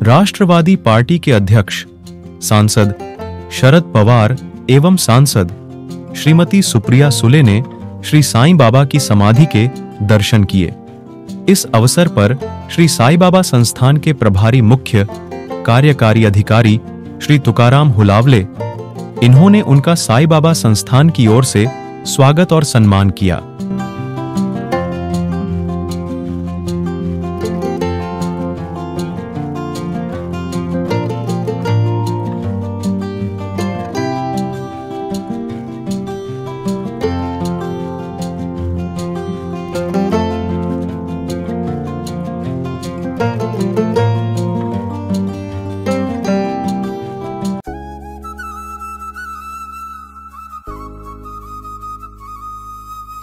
Rashtrawadi party के अध्यक्ष सांसद शरद पवार एवं सांसद श्रीमती सुप्रिया सुले ने श्री साईं बाबा की समाधि के दर्शन किए। इस अवसर पर श्री साईं बाबा संस्थान के प्रभारी मुख्य कार्यकारी अधिकारी श्री तुकाराम हुलावले, इन्होंने उनका साईं बाबा संस्थान की ओर से स्वागत और सम्मान किया।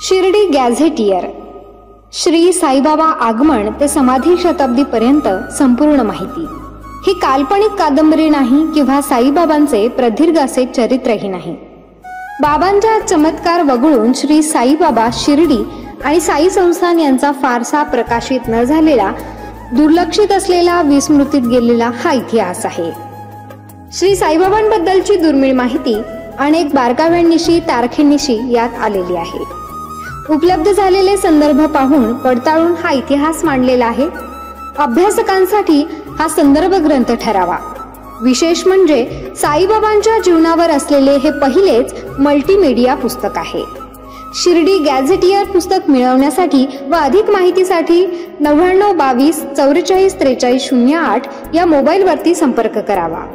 शिर्डी गॅझेटियर श्री साईबाबा आगमन ते समाधी शताब्दी पर्यंत संपूर्ण माहिती। ही काल्पनिक कादंबरी नाही किंवा साईबाबांचे प्रदीर्घ असे चरित्रही नाही। बाबांच्या चमत्कार वगळून श्री साईबाबा शिर्डी आणि साई संस्थान यांचा फारसा प्रकाशित न झालेला, दुर्लक्षित असलेला, विस्मृतीत गेलेला हा इतिहास आहे। श्री साईबाबांबद्दलची दुर्मिळ माहिती अनेक बारकाव्यांनिशी, तारखेनिशी यात आलेली आहे। उपलब्ध झालेले संदर्भ पाहून पडताळून हा इतिहास मांडलेला आहे। अभ्यासकांसाठी हा संदर्भ ग्रंथ ठरावा। विशेष म्हणजे साईबाबांच्या जीवनावर असलेले हे पहिलेच मल्टीमीडिया पुस्तक आहे। शिर्डी गॅझेटियर पुस्तक मिळवण्यासाठी व अधिक माहितीसाठी 99 22 44 43 08 या मोबाईलवरती संपर्क करावा।